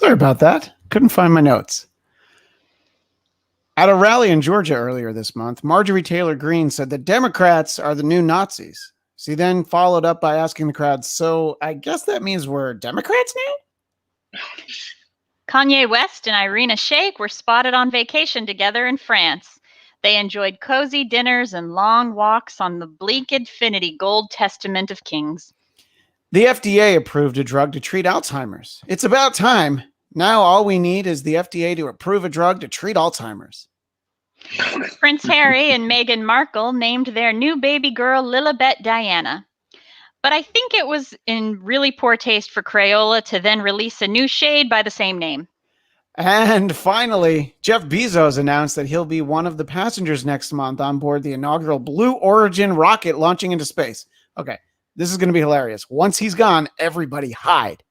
Sorry about that. Couldn't find my notes. At a rally in Georgia earlier this month, Marjorie Taylor Greene said that Democrats are the new Nazis. She then followed up by asking the crowd, so I guess that means we're Democrats now? Kanye West and Irina Shayk were spotted on vacation together in France. They enjoyed cozy dinners and long walks on the bleak infinity gold testament of kings. The FDA approved a drug to treat Alzheimer's. It's about time. Now all we need is the FDA to approve a drug to treat Alzheimer's. Prince Harry and Meghan Markle named their new baby girl Lilibet Diana. But I think it was in really poor taste for Crayola to then release a new shade by the same name. And finally, Jeff Bezos announced that he'll be one of the passengers next month on board the inaugural Blue Origin rocket launching into space. Okay, this is going to be hilarious. Once he's gone, everybody hide.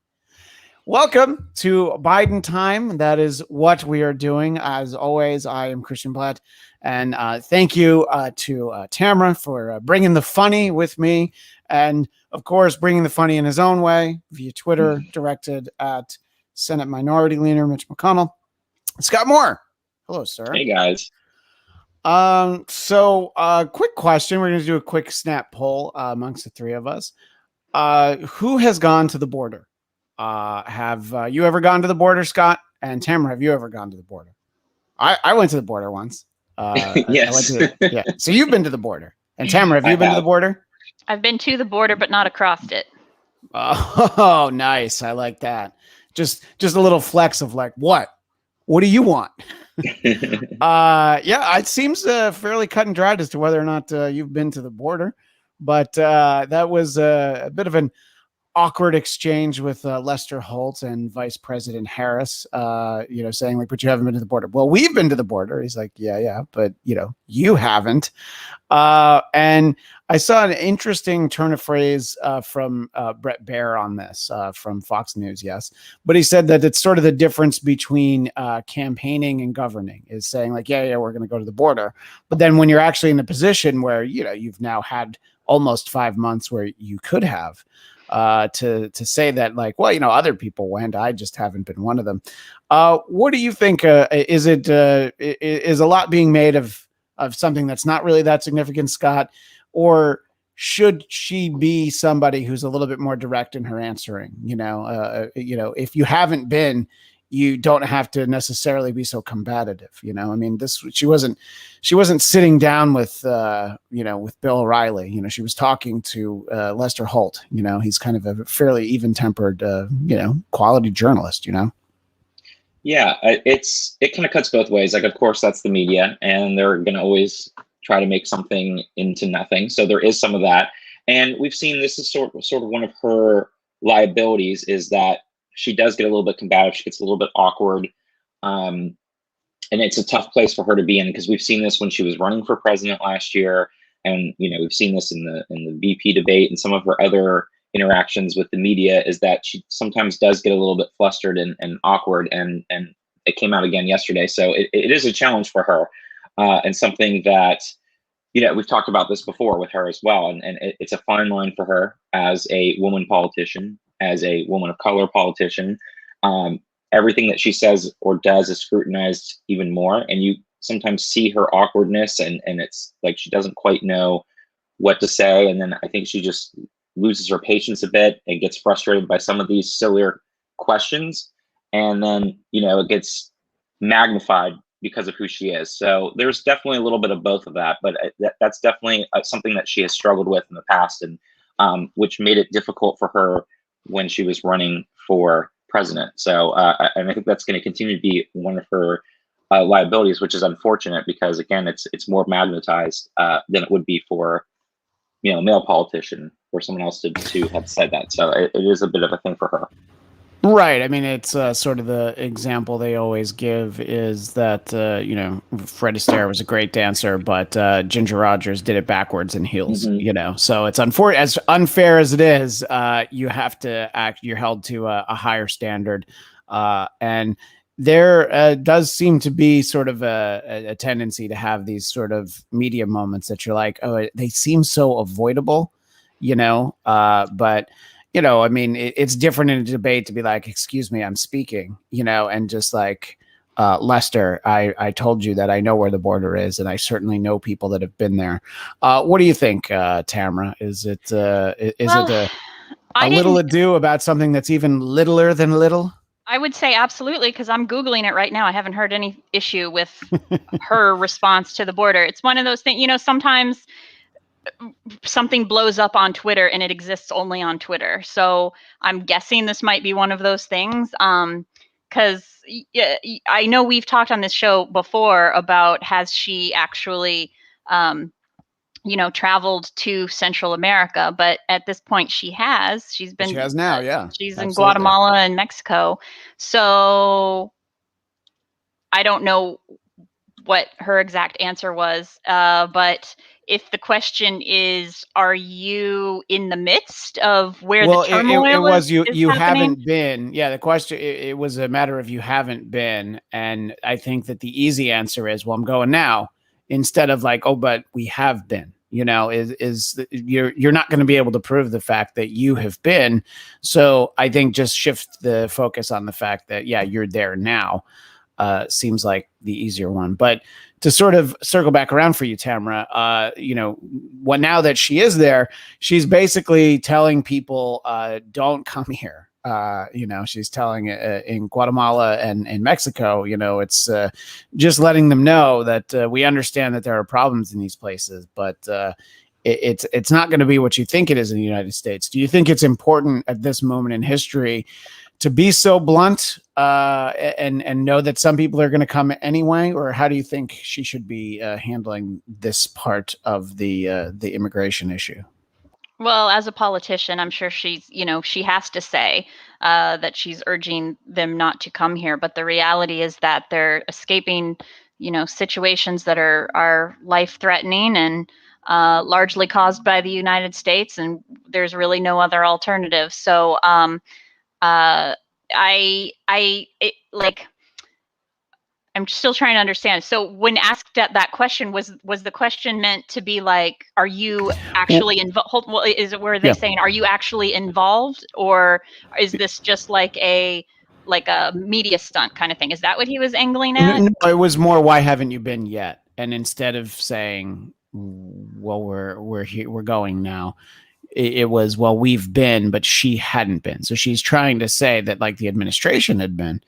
Welcome to Biden Time. That is what we are doing. As always, I am Christian Bladt. And thank you to Tamra for bringing the funny with me. And, of course, bringing the funny in his own way via Twitter, directed at Senate Minority Leader Mitch McConnell. Scott Moore. Hello, sir. Hey, guys. Quick question. We're going to do a quick snap poll amongst the three of us. Who has gone to the border? Have you ever gone to the border, Scott? And Tamara, have you ever gone to the border? I went to the border once. Yes. Yeah. So you've been to the border. And Tamara, have you been to the border? I've been to the border, but not across it. Oh, nice. I like that. Just a little flex of like, what do you want? Yeah, it seems fairly cut and dried as to whether or not you've been to the border. But that was a bit of an awkward exchange with Lester Holt and Vice President Harris, saying like, but you haven't been to the border. Well, we've been to the border. He's like, yeah, but you haven't. And I saw an interesting turn of phrase from Brett Baer on this from Fox News. Yes. But he said that it's sort of the difference between campaigning and governing, is saying like, yeah, we're going to go to the border. But then when you're actually in a position where, you've now had almost 5 months where you could have, to say that like, well, other people went, I just haven't been one of them. What do you think? Is a lot being made of something that's not really that significant, Scott, or should she be somebody who's a little bit more direct in her answering? If you haven't been, you don't have to necessarily be so combative. I mean, she wasn't sitting down with with Bill O'Reilly. She was talking to Lester Holt. He's kind of a fairly even-tempered, quality journalist. Yeah, it kind of cuts both ways. Like, of course, that's the media, and they're going to always try to make something into nothing. So there is some of that, and we've seen this is sort of one of her liabilities, is that she does get a little bit combative. She gets a little bit awkward. And it's a tough place for her to be in, because we've seen this when she was running for president last year. And, we've seen this in the VP debate and some of her other interactions with the media, is that she sometimes does get a little bit flustered and awkward. And it came out again yesterday. So it is a challenge for her, and something that, we've talked about this before with her as well. And it's a fine line for her as a woman politician, as a woman of color politician. Everything that she says or does is scrutinized even more. And you sometimes see her awkwardness, and it's like she doesn't quite know what to say. And then I think she just loses her patience a bit and gets frustrated by some of these sillier questions. And then, it gets magnified because of who she is. So there's definitely a little bit of both of that. But that's definitely something that she has struggled with in the past, and which made it difficult for her when she was running for president. So, and I think that's going to continue to be one of her liabilities, which is unfortunate, because again, it's more magnetized than it would be for, a male politician or someone else to have said that. So it is a bit of a thing for her. Right. I mean, it's sort of the example they always give is that, Fred Astaire was a great dancer, but Ginger Rogers did it backwards in heels, So it's as unfair as it is, you have to you're held to a higher standard. And there does seem to be sort of a tendency to have these sort of media moments that you're like, oh, they seem so avoidable, but I mean, it's different in a debate to be like, excuse me, I'm speaking, and just like, Lester, I told you that I know where the border is, and I certainly know people that have been there. What do you think, Tamra? Is it Well, a I little didn't. ado about something that's even littler than little? I would say absolutely, because I'm Googling it right now. I haven't heard any issue with her response to the border. It's one of those things, sometimes something blows up on Twitter and it exists only on Twitter. So I'm guessing this might be one of those things. Because I know we've talked on this show before about, has she actually, traveled to Central America? But at this point, she has. She's She been. has now, yeah, She's in absolutely. Guatemala and Mexico. So I don't know what her exact answer was, but if the question is, are you in the midst of where the Well, it turmoil was is you happening? haven't been. Yeah, the question, it was a matter of you haven't been, and I think that the easy answer is, well, I'm going now, instead of like, oh, but we have been. You're not going to be able to prove the fact that you have been. So I think just shift the focus on the fact that, yeah, you're there now. Seems like the easier one. But to sort of circle back around for you, Tamra, what now that she is there, she's basically telling people, don't come here. She's telling in Guatemala and in Mexico, it's just letting them know that we understand that there are problems in these places, but it's not going to be what you think it is in the United States. Do you think it's important at this moment in history to be so blunt, and know that some people are going to come anyway? Or how do you think she should be handling this part of the immigration issue? Well, as a politician, I'm sure she has to say that she's urging them not to come here. But the reality is that they're escaping, situations that are life-threatening and largely caused by the United States, and there's really no other alternative. So uh, like, I'm still trying to understand. So when asked that question, was the question meant to be like, are you actually involved? Well, is it, were they Yeah. saying, are you actually involved, or is this just like a media stunt kind of thing? Is that what he was angling at? No, it was more, why haven't you been yet? And instead of saying, well, we're here, we're going now, it was, well, we've been, but she hadn't been. So she's trying to say that, like, the administration had been.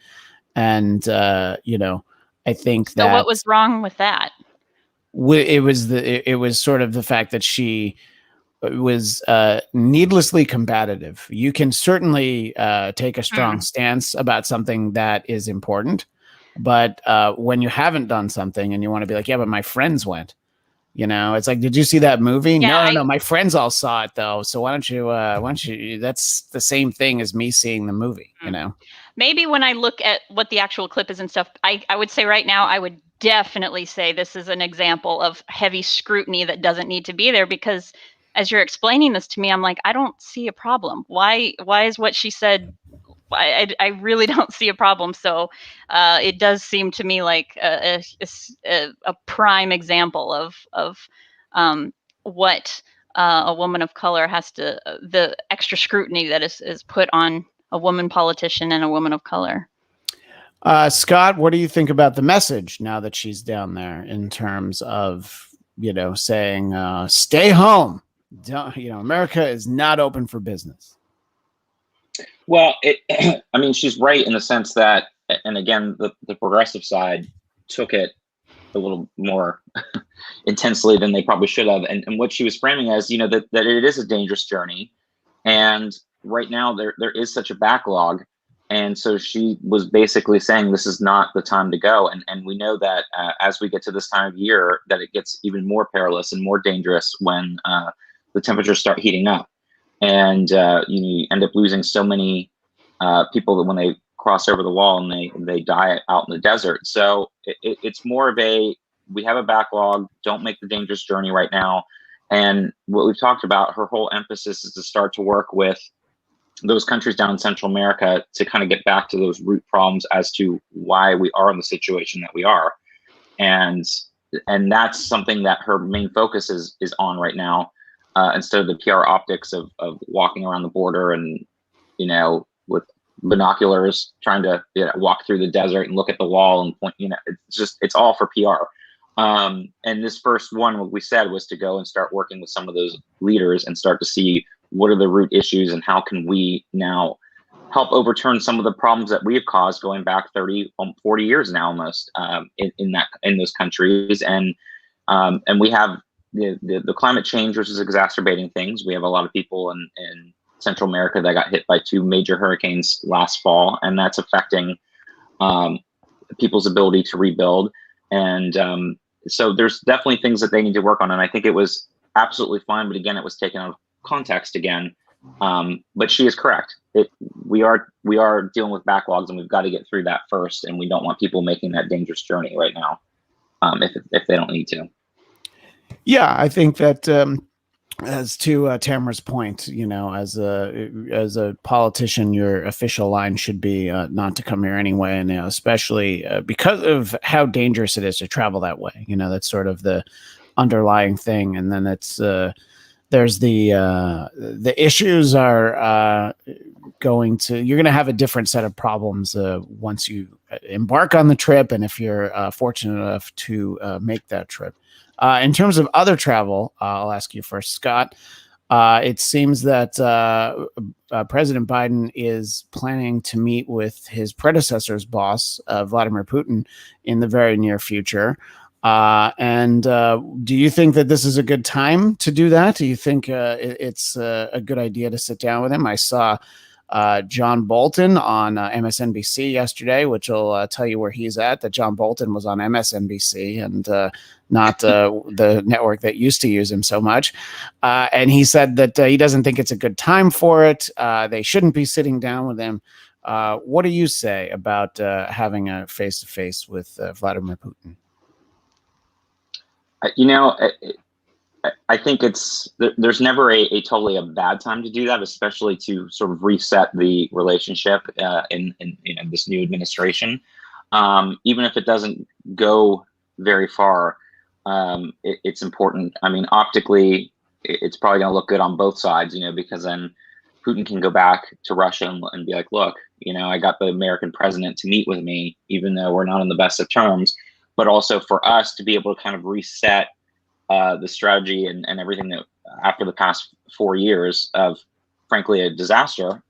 And I think So that what was wrong with that? it was sort of the fact that she was needlessly combative. You can certainly take a strong stance about something that is important, but when you haven't done something and you want to be like, yeah, but my friends went, it's like, did you see that movie? Yeah, No, my friends all saw it though. So why don't you, that's the same thing as me seeing the movie, Maybe when I look at what the actual clip is and stuff, I would say right now, I would definitely say this is an example of heavy scrutiny that doesn't need to be there, because as you're explaining this to me, I'm like, I don't see a problem. Why is what she said, I really don't see a problem. So it does seem to me like a prime example of what a woman of color has to, the extra scrutiny that is put on a woman politician and a woman of color. Scott, what do you think about the message now that she's down there, in terms of, saying, stay home? America is not open for business. Well, I mean, she's right in the sense that, and again, the progressive side took it a little more intensely than they probably should have. And what she was framing as, that it is a dangerous journey. And right now there is such a backlog. And so she was basically saying this is not the time to go. And we know that as we get to this time of year, that it gets even more perilous and more dangerous when the temperatures start heating up. And you end up losing so many people that when they cross over the wall and they die out in the desert. So it's more of we have a backlog, don't make the dangerous journey right now. And what we've talked about, her whole emphasis is to start to work with those countries down in Central America to kind of get back to those root problems as to why we are in the situation that we are. And that's something that her main focus is on right now. instead of the PR optics of walking around the border and, with binoculars trying to walk through the desert and look at the wall and point, it's all for PR. And this first one, what we said was to go and start working with some of those leaders and start to see what are the root issues and how can we now help overturn some of the problems that we have caused going back 30, 40 years now almost, in those countries. And we have the climate change, which is exacerbating things. We have a lot of people in Central America that got hit by 2 major hurricanes last fall, and that's affecting people's ability to rebuild. And so there's definitely things that they need to work on. And I think it was absolutely fine, but again, it was taken out of context again. But she is correct. We are dealing with backlogs, and we've got to get through that first. And we don't want people making that dangerous journey right now, if they don't need to. Yeah, I think that as to Tamara's point, as a politician, your official line should be not to come here anyway, and especially because of how dangerous it is to travel that way. That's sort of the underlying thing, and then it's there's the issues are you're going to have a different set of problems once you embark on the trip, and if you're fortunate enough to make that trip. In terms of other travel, I'll ask you first, Scott. It seems that President Biden is planning to meet with his predecessor's boss, Vladimir Putin, in the very near future. And do you think that this is a good time to do that? Do you think it's a good idea to sit down with him? I saw John Bolton on MSNBC yesterday, which will tell you where he's at, that John Bolton was on MSNBC and not the network that used to use him so much. And he said that he doesn't think it's a good time for it. They shouldn't be sitting down with him. What do you say about having a face-to-face with Vladimir Putin? I think there's never a totally a bad time to do that, especially to sort of reset the relationship in this new administration. Even if it doesn't go very far, it's important. I mean, optically, it's probably going to look good on both sides, because then Putin can go back to Russia and be like, look, I got the American president to meet with me, even though we're not on the best of terms, but also for us to be able to kind of reset the strategy and everything that after the past 4 years of, frankly, a disaster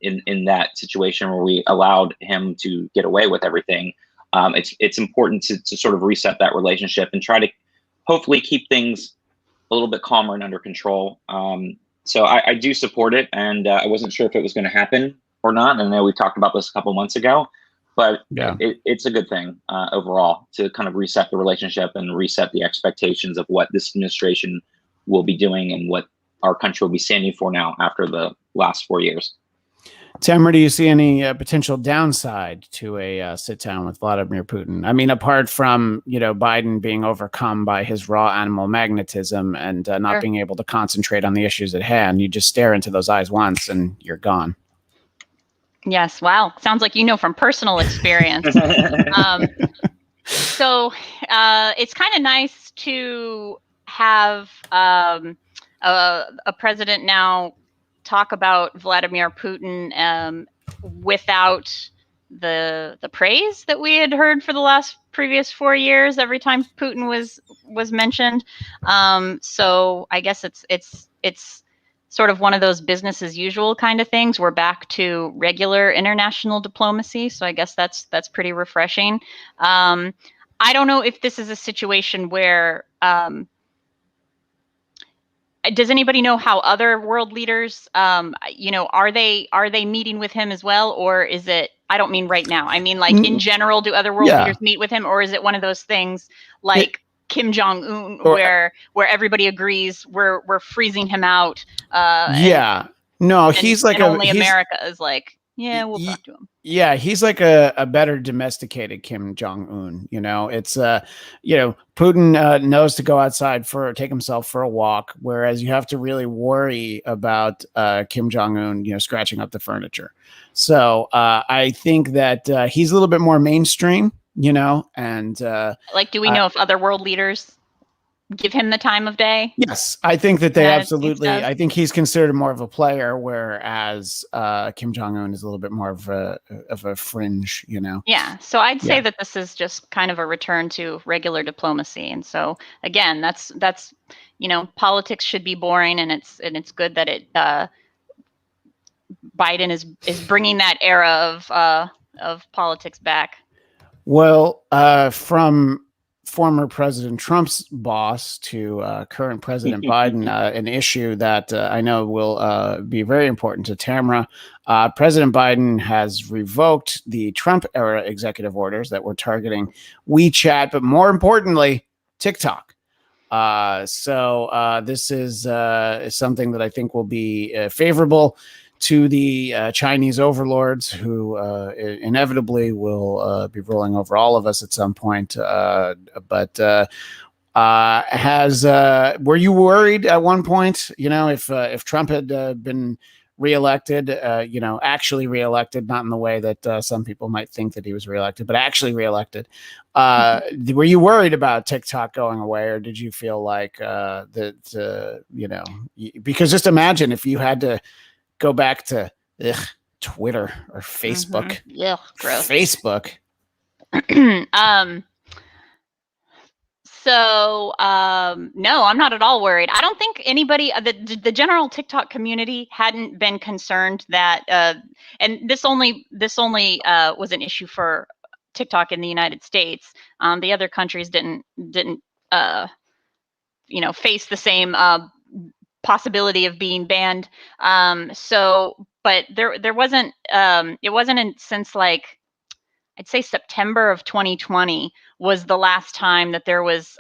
in that situation where we allowed him to get away with everything. It's important to sort of reset that relationship and try to hopefully keep things a little bit calmer and under control. So I do support it, and I wasn't sure if it was going to happen or not. And I know we talked about this a couple months ago, but yeah, it's a good thing overall to kind of reset the relationship and reset the expectations of what this administration will be doing and what our country will be standing for now after the last 4 years. Tamara, do you see any potential downside to a sit down with Vladimir Putin? I mean, apart from, Biden being overcome by his raw animal magnetism and not being able to concentrate on the issues at hand, you just stare into those eyes once and you're gone. Yes. Wow. Sounds like from personal experience. So it's kind of nice to have a president now talk about Vladimir Putin without the praise that we had heard for the previous 4 years every time Putin was mentioned. So I guess it's sort of one of those business as usual kind of things. We're back to regular international diplomacy. So I guess that's pretty refreshing. I don't know if this is a situation where does anybody know how other world leaders, are they meeting with him as well? Or is it, I don't mean right now, I mean like in general, do other world leaders meet with him? Or is it one of those things like Kim Jong-un where everybody agrees we're freezing him out? He's like America is like, yeah, we'll talk to him. Yeah, he's like a better domesticated Kim Jong-un. It's Putin knows to go outside take himself for a walk, whereas you have to really worry about Kim Jong-un, scratching up the furniture. So I think that he's a little bit more mainstream, and like, do we know if other world leaders give him the time of day. Yes, I think that they United States absolutely. does. I think he's considered more of a player, whereas Kim Jong Un is a little bit more of a fringe. You know. Yeah, so I'd say Yeah. that this is just kind of a return to regular diplomacy, and so again, that's politics should be boring, and it's good that Biden is bringing that era of politics back. Well, from former President Trump's boss to current President Biden, an issue that I know will be very important to Tamra. President Biden has revoked the Trump era executive orders that were targeting WeChat, but more importantly, TikTok. So this is something that I think will be favorable to the Chinese overlords who inevitably will be rolling over all of us at some point. But were you worried at one point, if Trump had been reelected, actually reelected, not in the way that some people might think that he was reelected, but actually reelected. Were you worried about TikTok going away, or did you feel like because just imagine if you had to go back to Twitter or Facebook. Yeah, gross. Facebook. So no, I'm not at all worried. I don't think anybody, the general TikTok community hadn't been concerned that, and this only was an issue for TikTok in the United States. The other countries didn't face the same possibility of being banned. But there wasn't, it wasn't since like, I'd say September of 2020 was the last time that there was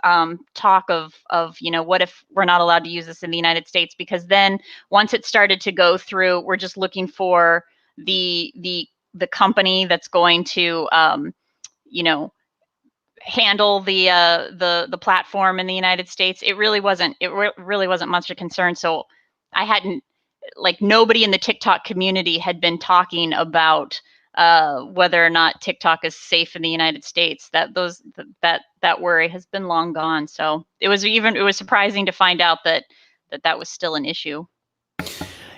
talk of what if we're not allowed to use this in the United States? Because then once it started to go through, we're just looking for the company that's going to handle the platform in the United States. It really wasn't much of a concern. So I hadn't, nobody in the TikTok community had been talking about whether or not TikTok is safe in the United States. That worry has been long gone. So it was surprising to find out that was still an issue.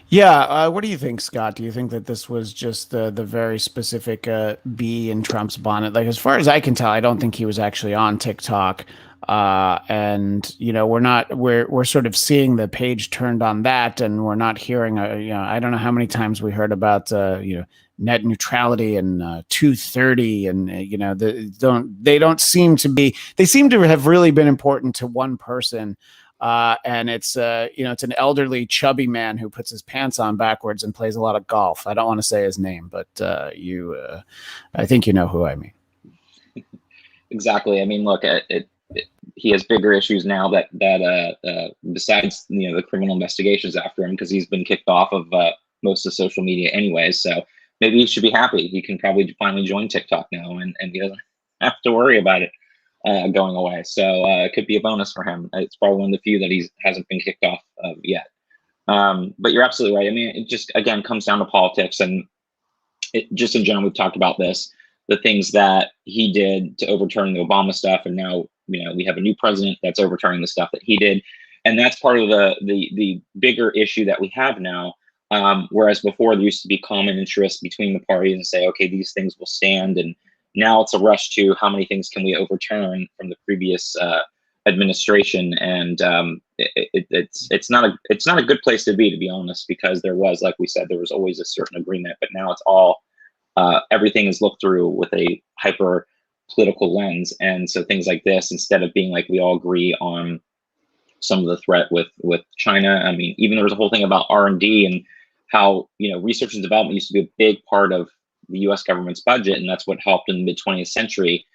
Yeah. What do you think, Scott? Do you think that this was just the very specific bee in Trump's bonnet? Like, as far as I can tell, I don't think he was actually on TikTok. And we're sort of seeing the page turned on that, and we're not hearing I don't know how many times we heard about net neutrality and 230, and they don't seem to be. They seem to have really been important to one person. And it's it's an elderly, chubby man who puts his pants on backwards and plays a lot of golf. I don't want to say his name, but I think you know who I mean. Exactly. I mean, look, he has bigger issues now that besides the criminal investigations after him, because he's been kicked off of most of social media anyways. So maybe he should be happy. He can probably finally join TikTok now, and he doesn't have to worry about it going away. So it could be a bonus for him. It's probably one of the few that he hasn't been kicked off of yet. But you're absolutely right. I mean, it just, again, comes down to politics, and it just in general, we've talked about this, the things that he did to overturn the Obama stuff. And now, we have a new president that's overturning the stuff that he did. And that's part of the bigger issue that we have now. Whereas before there used to be common interest between the parties and say, okay, these things will stand. And now it's a rush to how many things can we overturn from the previous administration. And it's not a good place to be honest, because there was always a certain agreement, but now it's all everything is looked through with a hyper political lens. And so things like this, instead of being like we all agree on some of the threat with China. I mean, even there was a whole thing about R&D and how research and development used to be a big part of the U.S. government's budget, and that's what helped in the mid 20th century.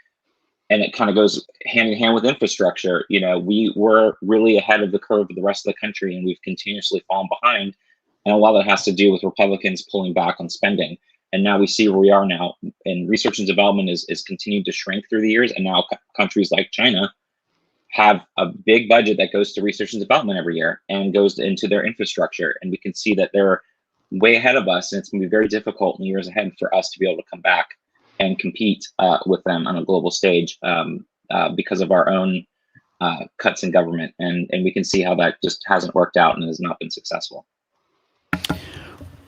And it kind of goes hand in hand with infrastructure. We were really ahead of the curve of the rest of the country, and we've continuously fallen behind. And a lot of that has to do with Republicans pulling back on spending. And now we see where we are now, and research and development is continued to shrink through the years. And now countries like China have a big budget that goes to research and development every year and goes into their infrastructure. And we can see that they're way ahead of us, and it's going to be very difficult in the years ahead for us to be able to come back and compete with them on a global stage because of our own cuts in government, and we can see how that just hasn't worked out and has not been successful.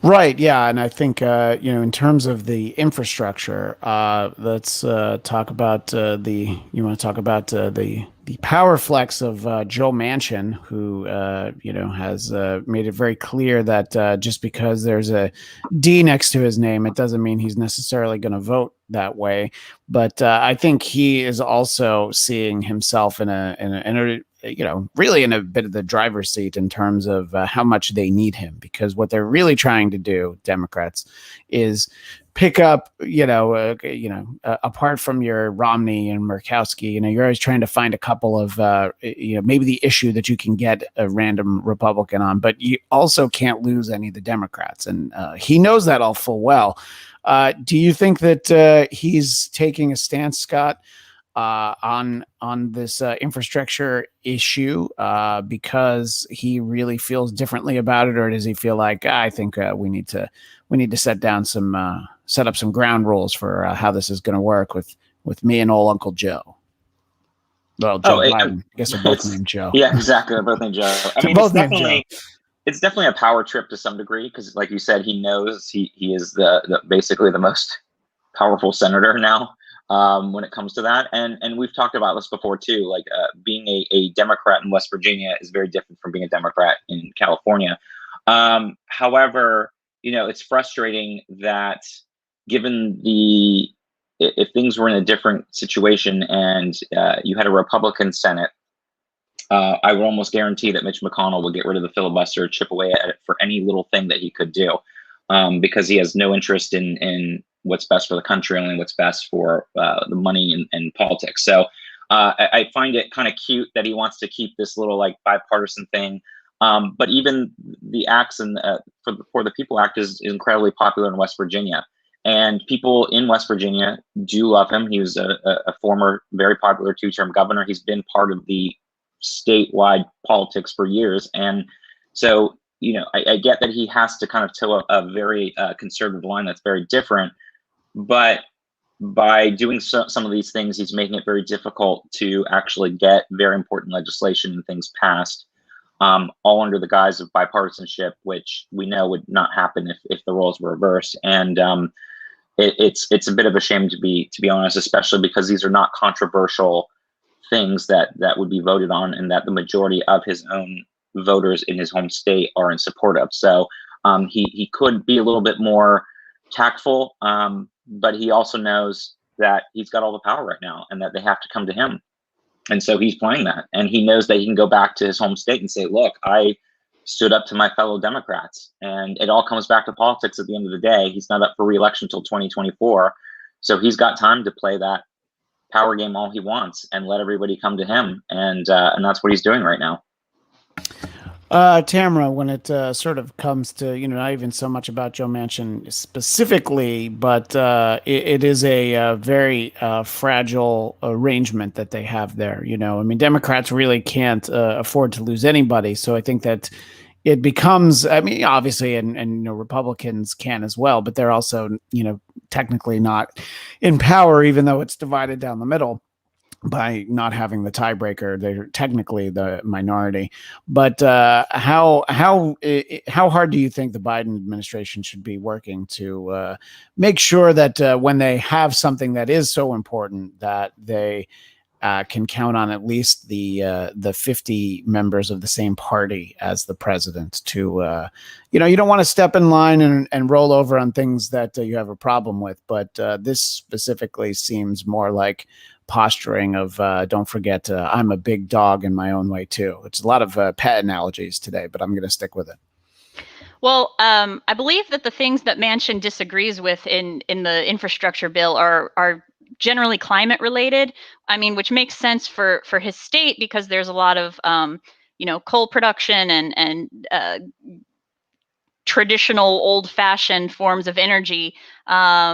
Right. Yeah. And I think, in terms of the infrastructure, let's talk about you want to talk about the power flex of Joe Manchin, who, has made it very clear that just because there's a D next to his name, it doesn't mean he's necessarily going to vote that way. But I think he is also seeing himself in a really in a bit of the driver's seat in terms of how much they need him, because what they're really trying to do, Democrats, is pick up, apart from your Romney and Murkowski, you're always trying to find a couple of, maybe the issue that you can get a random Republican on, but you also can't lose any of the Democrats. And he knows that all full well. Do you think that he's taking a stance, Scott, on this infrastructure issue because he really feels differently about it, or does he feel like I think we need to set up some ground rules for how this is going to work with me and old Uncle Joe? Well, Joe Biden. I guess they're both named Joe. Yeah, exactly. They're both named Joe. I mean, it's definitely a power trip to some degree because, like you said, he knows he is the basically the most powerful senator now. When it comes to that. And we've talked about this before too, like being a Democrat in West Virginia is very different from being a Democrat in California. However, it's frustrating that given if things were in a different situation and you had a Republican Senate, I would almost guarantee that Mitch McConnell would get rid of the filibuster, chip away at it for any little thing that he could do, because he has no interest in what's best for the country, only what's best for the money and politics. So I find it kind of cute that he wants to keep this little like bipartisan thing. But even the acts and for the People Act is incredibly popular in West Virginia, and people in West Virginia do love him. He was a former very popular 2-term governor. He's been part of the statewide politics for years, and so I get that he has to kind of toe a very conservative line that's very different. But by doing some of these things, he's making it very difficult to actually get very important legislation and things passed, all under the guise of bipartisanship, which we know would not happen if the roles were reversed. And it's a bit of a shame, to be honest, especially because these are not controversial things that would be voted on and that the majority of his own voters in his home state are in support of. So he could be a little bit more tactful, but he also knows that he's got all the power right now and that they have to come to him. And so he's playing that. And he knows that he can go back to his home state and say, look, I stood up to my fellow Democrats. And it all comes back to politics at the end of the day. He's not up for re-election until 2024. So he's got time to play that power game all he wants and let everybody come to him. And that's what he's doing right now. Tamra, when it sort of comes to, not even so much about Joe Manchin specifically, but it is a very fragile arrangement that they have there. I mean, Democrats really can't afford to lose anybody. So I think that it becomes, I mean, obviously, and Republicans can as well, but they're also, technically not in power, even though it's divided down the middle. By not having the tiebreaker, they're technically the minority. But how hard do you think the Biden administration should be working to make sure that when they have something that is so important, that they can count on at least the 50 members of the same party as the president to, you don't want to step in line and roll over on things that you have a problem with. But this specifically seems more like posturing of don't forget I'm a big dog in my own way too. It's a lot of pet analogies today, but I'm going to stick with it. Well, I believe that the things that Manchin disagrees with in the infrastructure bill are generally climate related. I mean, which makes sense for his state because there's a lot of coal production and traditional old-fashioned forms of energy.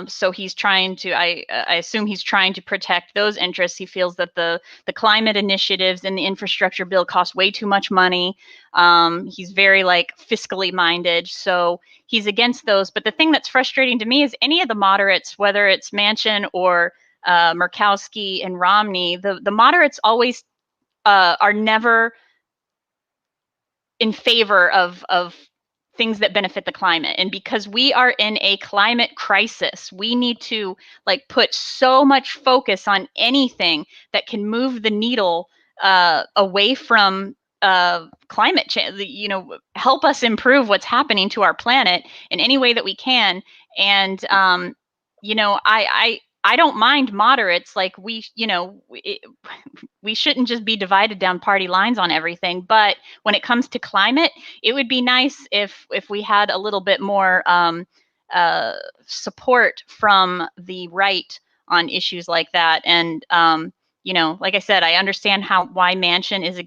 So he's trying to, I assume he's trying to protect those interests. He feels that the climate initiatives in the infrastructure bill cost way too much money. He's very fiscally minded. So he's against those. But the thing that's frustrating to me is any of the moderates, whether it's Manchin or Murkowski and Romney, the moderates always are never in favor of things that benefit the climate. And because we are in a climate crisis, we need to like put so much focus on anything that can move the needle away from climate change, you know, help us improve what's happening to our planet in any way that we can. And you know, I don't mind moderates. Like we, you know, we shouldn't just be divided down party lines on everything. But when it comes to climate, it would be nice if we had a little bit more support from the right on issues like that. And you know, like I said, I understand why Manchin is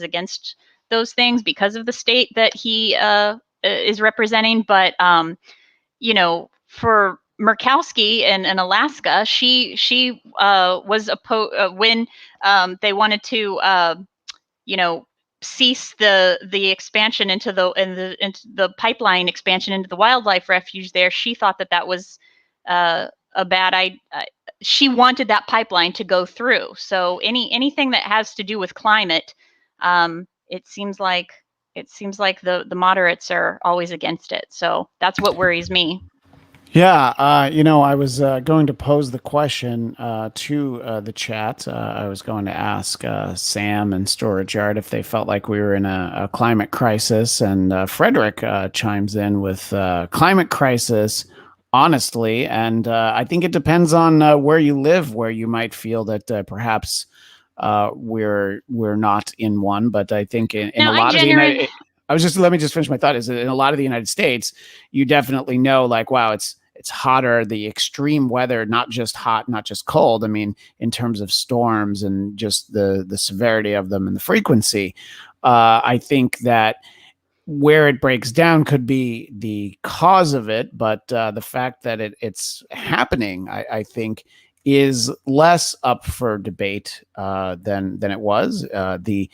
against those things because of the state that he is representing. But you know, for Murkowski in Alaska, she was when they wanted to you know, cease the expansion into the pipeline expansion into the wildlife refuge there. She thought that was a bad idea. She wanted that pipeline to go through. So anything that has to do with climate, it seems like the moderates are always against it. So that's what worries me. Yeah, you know, I was going to pose the question to the chat. I was going to ask Sam and Storage Yard if they felt like we were in a climate crisis, and Frederick chimes in with climate crisis, honestly, and I think it depends on where you live, where you might feel that perhaps we're not in one. But I think in a lot of the United, let me just finish my thought. Is that in a lot of the United States, you definitely know, like, wow, it's hotter, the extreme weather, not just hot, not just cold. I mean, in terms of storms and just the severity of them and the frequency. I think that where it breaks down could be the cause of it, but the fact that it's happening, I think, is less up for debate than it was. The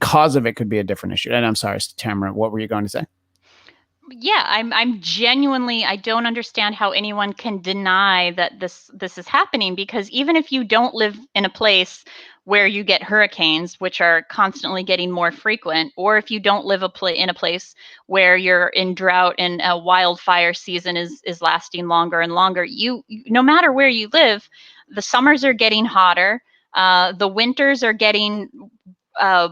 cause of it could be a different issue. And I'm sorry, Tamara, what were you going to say? Yeah, I'm genuinely, I don't understand how anyone can deny that this is happening, because even if you don't live in a place where you get hurricanes, which are constantly getting more frequent, or if you don't live in a place where you're in drought and a wildfire season is lasting longer and longer, no matter where you live, the summers are getting hotter, the winters are getting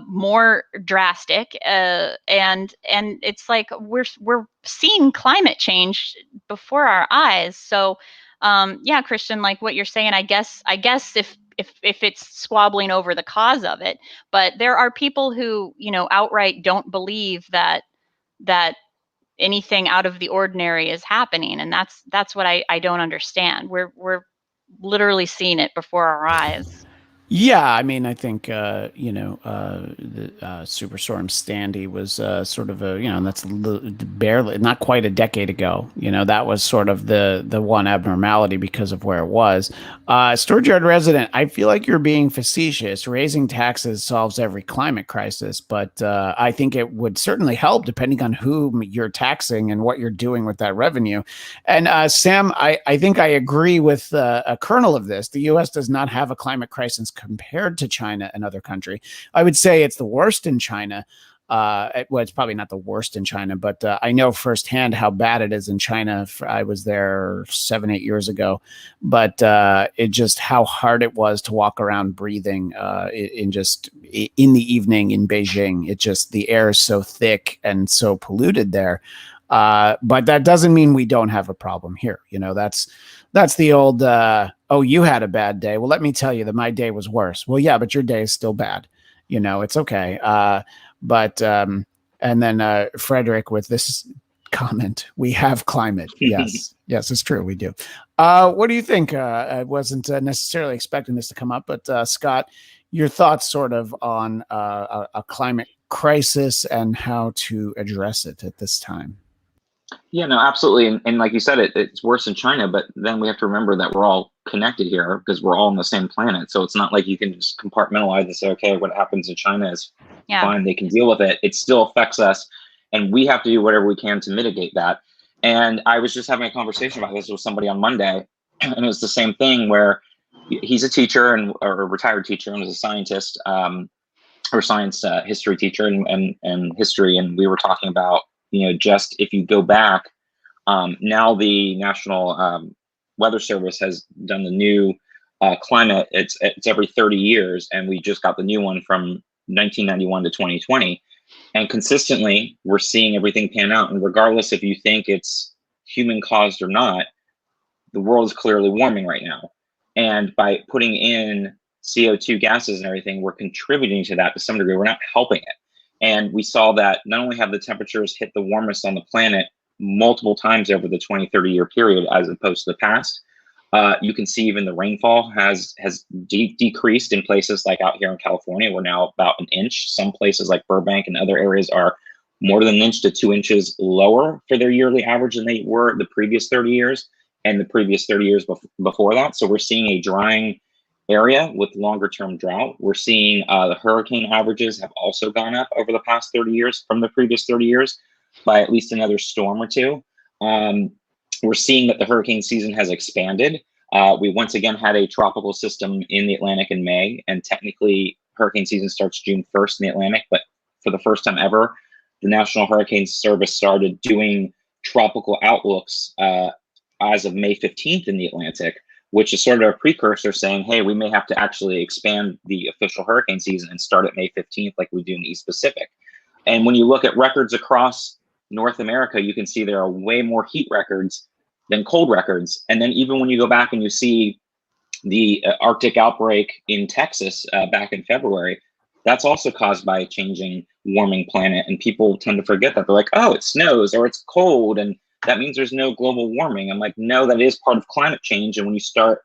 more drastic, and it's like we're seeing climate change before our eyes. So yeah, Christian, like what you're saying, I guess if it's squabbling over the cause of it, but there are people who, you know, outright don't believe that anything out of the ordinary is happening, and that's what I don't understand. We're literally seeing it before our eyes. Yeah, I mean, I think you know, the Superstorm Sandy was sort of a, you know, that's barely, not quite a decade ago. You know, that was sort of the one abnormality because of where it was. Storage Yard resident, I feel like you're being facetious. Raising taxes solves every climate crisis, but I think it would certainly help depending on whom you're taxing and what you're doing with that revenue. And Sam, I think I agree with a kernel of this. The U.S. does not have a climate crisis compared to China and other country. I would say it's the worst in China. Well, it's probably not the worst in China, but I know firsthand how bad it is in China. I was there 7-8 years ago, but it just how hard it was to walk around breathing in the evening in Beijing. It just, the air is so thick and so polluted there. But that doesn't mean we don't have a problem here. You know, that's the old, oh, you had a bad day. Well, let me tell you that my day was worse. Well, yeah, but your day is still bad. You know, it's okay. And then Frederick with this comment, we have climate. Yes, yes, it's true. We do. What do you think? I wasn't necessarily expecting this to come up, but Scott, your thoughts sort of on a climate crisis and how to address it at this time. Yeah, no, absolutely. And like you said, it's worse in China, but then we have to remember that we're all connected here because we're all on the same planet. So it's not like you can just compartmentalize and say, okay, what happens in China is fine. They can deal with it. It still affects us. And we have to do whatever we can to mitigate that. And I was just having a conversation about this with somebody on Monday. And it was the same thing where he's a teacher or a retired teacher and was a scientist. or science history teacher and history, and we were talking about, just if you go back, now the National Weather Service has done the new climate. It's every 30 years, and we just got the new one from 1991 to 2020. And consistently, we're seeing everything pan out. And regardless if you think it's human caused or not, the world is clearly warming right now. And by putting in CO2 gases and everything, we're contributing to that to some degree. We're not helping it. And we saw that not only have the temperatures hit the warmest on the planet multiple times over the 20, 30-year period as opposed to the past, you can see even the rainfall has decreased in places like out here in California. We're now about an inch. Some places like Burbank and other areas are more than an inch to 2 inches lower for their yearly average than they were the previous 30 years and the previous 30 years before that. So we're seeing a drying area with longer term drought. We're seeing the hurricane averages have also gone up over the past 30 years from the previous 30 years by at least another storm or two. We're seeing that the hurricane season has expanded. We once again had a tropical system in the Atlantic in May, and technically hurricane season starts June 1st in the Atlantic, but for the first time ever, the National Hurricane Service started doing tropical outlooks as of May 15th in the Atlantic, which is sort of a precursor saying, hey, we may have to actually expand the official hurricane season and start at May 15th like we do in the East Pacific. And when you look at records across North America, you can see there are way more heat records than cold records. And then even when you go back and you see the Arctic outbreak in Texas back in February, that's also caused by a changing, warming planet. And people tend to forget that. They're like, oh, it snows or it's cold, and that means there's no global warming. I'm like, no, that is part of climate change. And when you start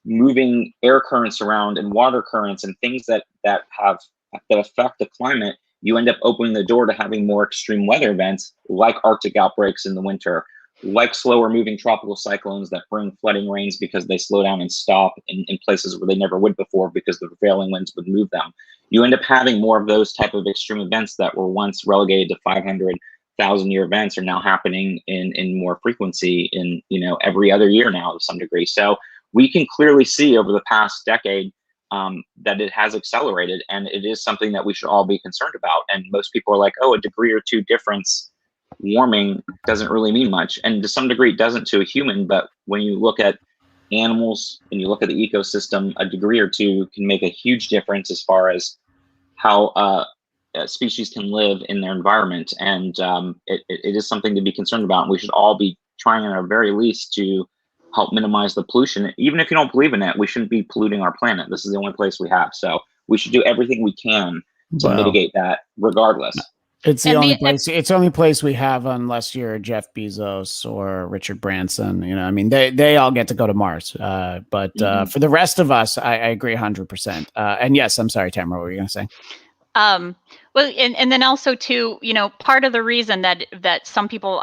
moving air currents around and water currents and things that affect the climate, you end up opening the door to having more extreme weather events like Arctic outbreaks in the winter, like slower moving tropical cyclones that bring flooding rains because they slow down and stop in places where they never would before because the prevailing winds would move them. You end up having more of those type of extreme events that were once relegated to 500,000-year events are now happening in more frequency in every other year now to some degree. So we can clearly see over the past decade that it has accelerated, and it is something that we should all be concerned about. And most people are like, oh, a degree or two difference warming doesn't really mean much. And to some degree it doesn't to a human, but when you look at animals and you look at the ecosystem, a degree or two can make a huge difference as far as how species can live in their environment. And it is something to be concerned about. And we should all be trying at our very least to help minimize the pollution. Even if you don't believe in it, we shouldn't be polluting our planet. This is the only place we have. So we should do everything we can to mitigate that regardless. It's the only place. It's the only place we have, unless you're Jeff Bezos or Richard Branson. I mean, they all get to go to Mars. But for the rest of us, I agree 100%. And yes, I'm sorry, Tamara, what were you going to say? Well, and then also too, part of the reason that some people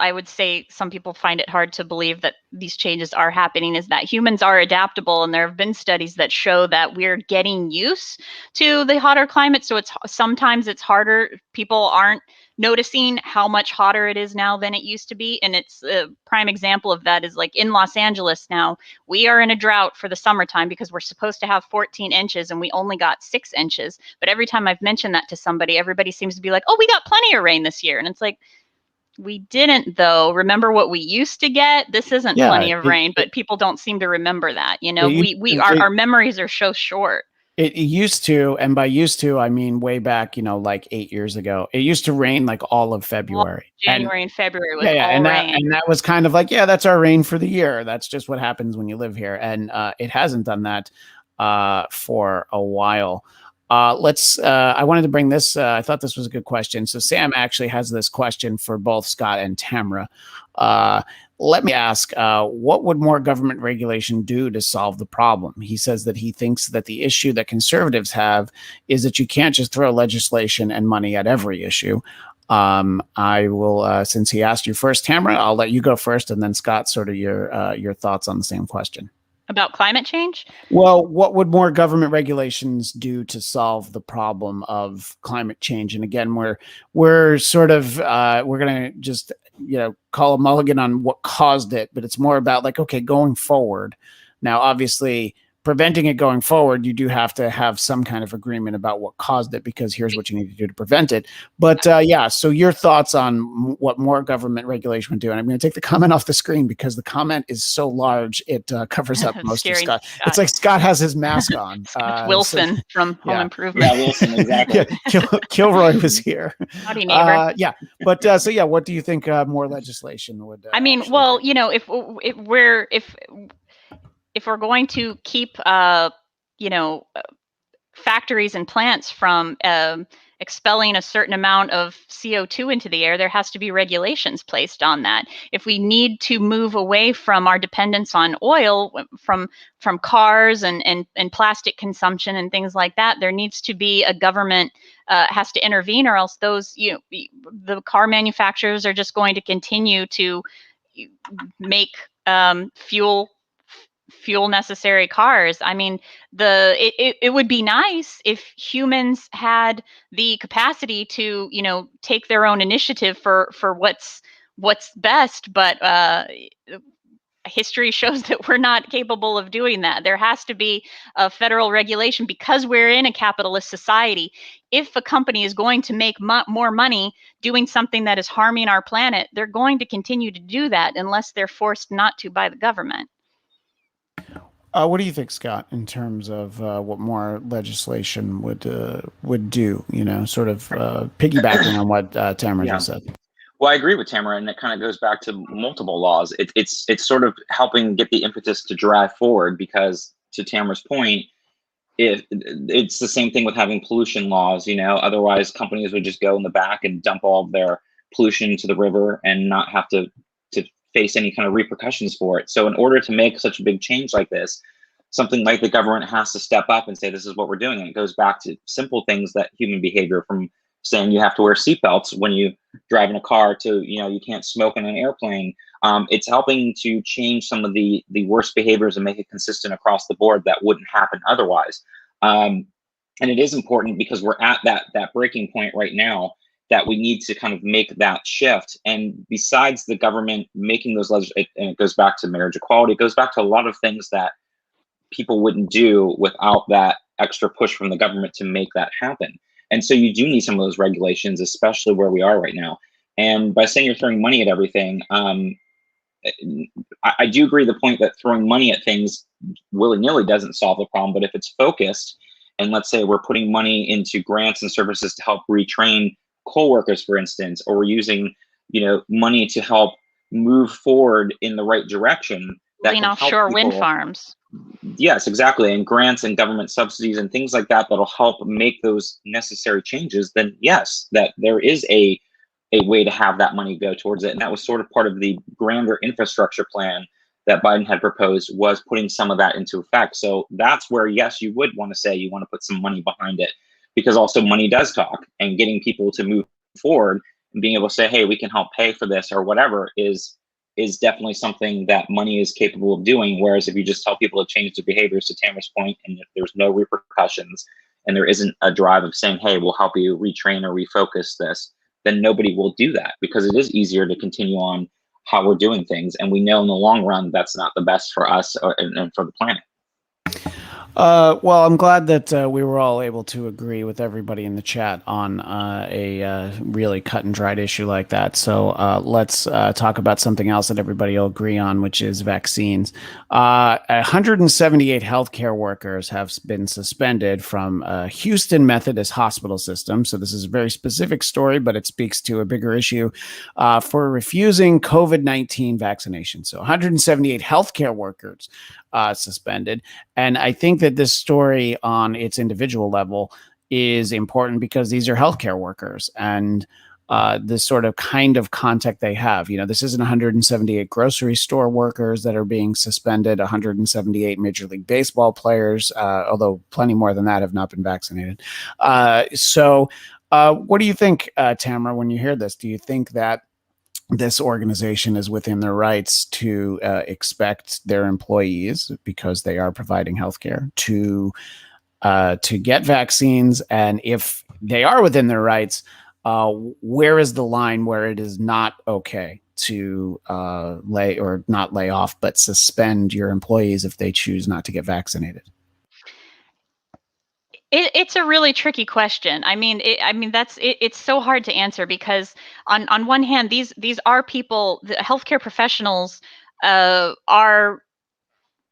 find it hard to believe that these changes are happening is that humans are adaptable, and there have been studies that show that we're getting used to the hotter climate. So sometimes it's harder. People aren't noticing how much hotter it is now than it used to be. And it's a prime example of that is like in Los Angeles now, we are in a drought for the summertime because we're supposed to have 14 inches and we only got 6 inches. But every time I've mentioned that to somebody, everybody seems to be like, oh, we got plenty of rain this year. And it's like, we didn't, though. Remember what we used to get? This isn't plenty of rain, but people don't seem to remember that. Our memories are so short. It used to, and by used to, I mean way back, like 8 years ago. It used to rain like all of February. January and February was all rain. And that was kind of like, that's our rain for the year. That's just what happens when you live here. And it hasn't done that for a while. I wanted to bring this. I thought this was a good question. So Sam actually has this question for both Scott and Tamra. Let me ask, what would more government regulation do to solve the problem? He says that he thinks that the issue that conservatives have is that you can't just throw legislation and money at every issue. I will, since he asked you first, Tamra, I'll let you go first, and then Scott, sort of your thoughts on the same question. About climate change? Well, what would more government regulations do to solve the problem of climate change? And again, we're sort of we're going to just call a mulligan on what caused it, but it's more about like, okay, going forward. Now, obviously, preventing it going forward, you do have to have some kind of agreement about what caused it, because here's what you need to do to prevent it. But so your thoughts on what more government regulation would do. And I'm going to take the comment off the screen because the comment is so large, it covers up most of Scott. It's like Scott has his mask on. Wilson from Home Improvement. Yeah, Wilson, exactly. Kilroy was here. Howdy, neighbor. But what do you think more legislation would? I mean, well, if we're going to keep, factories and plants from expelling a certain amount of CO2 into the air, there has to be regulations placed on that. If we need to move away from our dependence on oil from cars and plastic consumption and things like that, there needs to be a government has to intervene, or else the car manufacturers are just going to continue to make fuel necessary cars. I mean, it would be nice if humans had the capacity to, take their own initiative for what's best, but history shows that we're not capable of doing that. There has to be a federal regulation because we're in a capitalist society. If a company is going to make more money doing something that is harming our planet, they're going to continue to do that unless they're forced not to by the government. What do you think, Scott, in terms of what more legislation would do? Sort of piggybacking on what Tamra just said. Well, I agree with Tamra, and it kind of goes back to multiple laws. It's sort of helping get the impetus to drive forward, because to Tamra's point, it's the same thing with having pollution laws. Otherwise companies would just go in the back and dump all of their pollution into the river and not have to face any kind of repercussions for it. So in order to make such a big change like this, something like the government has to step up and say, this is what we're doing. And it goes back to simple things that human behavior, from saying you have to wear seatbelts when you drive in a car to, you can't smoke in an airplane. It's helping to change some of the worst behaviors and make it consistent across the board that wouldn't happen otherwise. And it is important because we're at that breaking point right now, that we need to kind of make that shift. And besides the government making those and it goes back to marriage equality, it goes back to a lot of things that people wouldn't do without that extra push from the government to make that happen. And so you do need some of those regulations, especially where we are right now. And by saying you're throwing money at everything, I do agree the point that throwing money at things willy-nilly doesn't solve the problem. But if it's focused, and let's say we're putting money into grants and services to help retrain coal workers, for instance, or we're using, money to help move forward in the right direction. Building offshore wind farms. Yes, exactly. And grants and government subsidies and things like that, that'll help make those necessary changes. Then yes, that there is a way to have that money go towards it. And that was sort of part of the grander infrastructure plan that Biden had proposed, was putting some of that into effect. So that's where, yes, you would want to say you want to put some money behind it, because also money does talk, and getting people to move forward and being able to say, hey, we can help pay for this or whatever is definitely something that money is capable of doing. Whereas if you just tell people to change their behaviors, to Tamara's point, and if there's no repercussions and there isn't a drive of saying, hey, we'll help you retrain or refocus this, then nobody will do that, because it is easier to continue on how we're doing things. And we know in the long run, that's not the best for us and for the planet. Well, I'm glad that we were all able to agree with everybody in the chat on a really cut and dried issue like that. So let's talk about something else that everybody will agree on, which is vaccines. 178 healthcare workers have been suspended from Houston Methodist Hospital System. So this is a very specific story, but it speaks to a bigger issue for refusing COVID-19 vaccination. So 178 healthcare workers suspended. And I think that this story on its individual level is important because these are healthcare workers, and this sort of kind of contact they have. This isn't 178 grocery store workers that are being suspended, 178 Major League Baseball players, although plenty more than that have not been vaccinated. So what do you think, Tamra, when you hear this? Do you think that this organization is within their rights to expect their employees, because they are providing healthcare, to get vaccines? And if they are within their rights, where is the line where it is not okay to not lay off, but suspend your employees if they choose not to get vaccinated? It's a really tricky question. It's so hard to answer because on one hand, these are people, the healthcare professionals are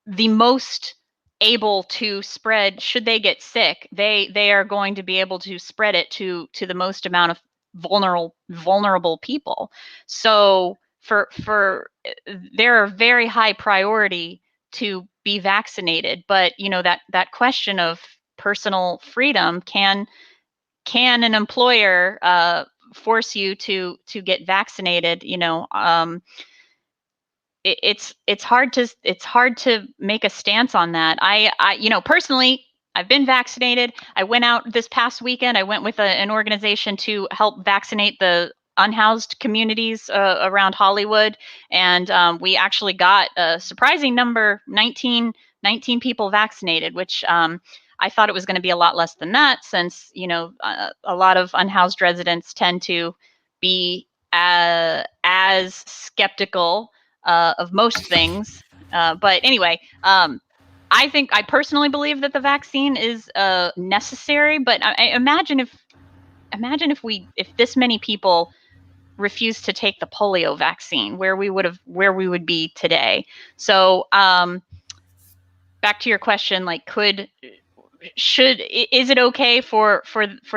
the most able to spread. Should they get sick, they are going to be able to spread it to the most amount of vulnerable people. So for they're a very high priority to be vaccinated. But that question of personal freedom, can an employer force you to get vaccinated? It's hard to make a stance on that. I personally, I've been vaccinated. I went out this past weekend. I went with an organization to help vaccinate the unhoused communities around Hollywood, and we actually got a surprising number, 19 people vaccinated, which I thought it was going to be a lot less than that, since a lot of unhoused residents tend to be as skeptical of most things. But anyway, I personally believe that the vaccine is necessary. But I imagine if this many people refused to take the polio vaccine, where we would be today. So back to your question, like, is it okay for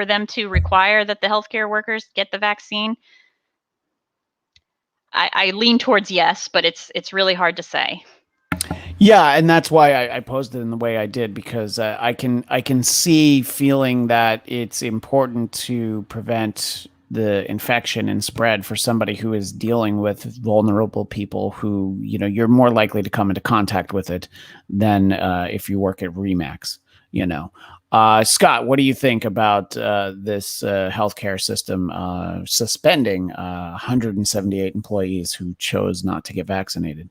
them to require that the healthcare workers get the vaccine? I lean towards yes, but it's really hard to say. Yeah, and that's why I posed it in the way I did, because I can see feeling that it's important to prevent the infection and spread for somebody who is dealing with vulnerable people who, you're more likely to come into contact with it than if you work at Remax. Scott, what do you think about this healthcare system suspending 178 employees who chose not to get vaccinated?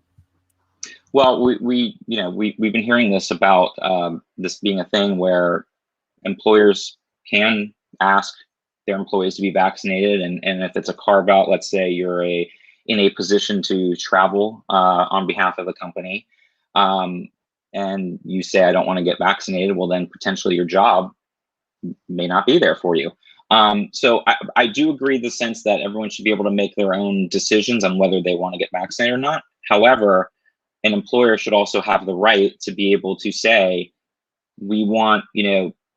Well, we've been hearing this about this being a thing where employers can ask their employees to be vaccinated, and if it's a carve out, let's say you're in a position to travel on behalf of the company, and you say, I don't want to get vaccinated, well, then potentially your job may not be there for you. So I do agree in the sense that everyone should be able to make their own decisions on whether they want to get vaccinated or not. However, an employer should also have the right to be able to say, we want,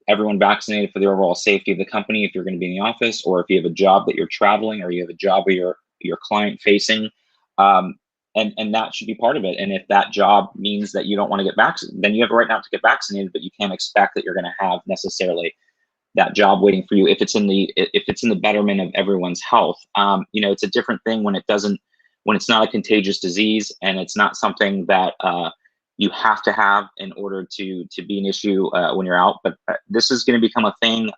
everyone vaccinated for the overall safety of the company if you're going to be in the office, or if you have a job that you're traveling, or you have a job where you're client facing, and that should be part of it. And if that job means that you don't want to get vaccinated, then you have a right not to get vaccinated, but you can't expect that you're going to have necessarily that job waiting for you if it's in the betterment of everyone's health. It's a different thing when it's not a contagious disease and it's not something that you have to have in order to be an issue when you're out. But this is going to become a thing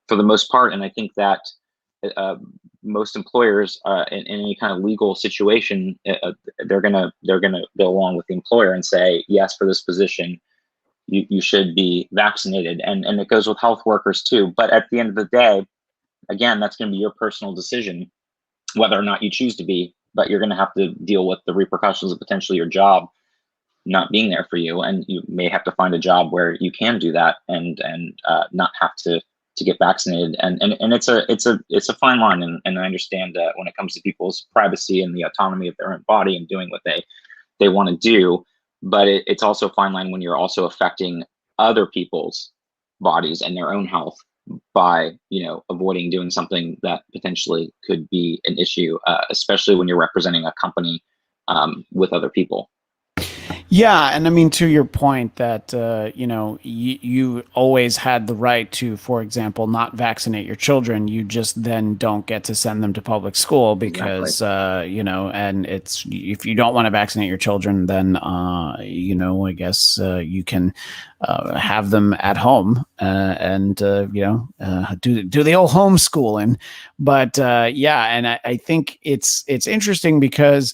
for the most part, and I think that most employers in any kind of legal situation, they're gonna go along with the employer and say, yes, for this position, you should be vaccinated, and it goes with health workers too. But at the end of the day, again, that's going to be your personal decision whether or not you choose to be. But you're going to have to deal with the repercussions of potentially your job not being there for you, and you may have to find a job where you can do that and not have to get vaccinated. And it's a fine line, and I understand when it comes to people's privacy and the autonomy of their own body and doing what they want to do, but it's also a fine line when you're also affecting other people's bodies and their own health by avoiding doing something that potentially could be an issue, especially when you're representing a company with other people. Yeah, and I mean, to your point that you always had the right to, for example, not vaccinate your children. You just then don't get to send them to public school because exactly. And it's, if you don't want to vaccinate your children, then I guess you can have them at home and do the old homeschooling. But and I think it's interesting because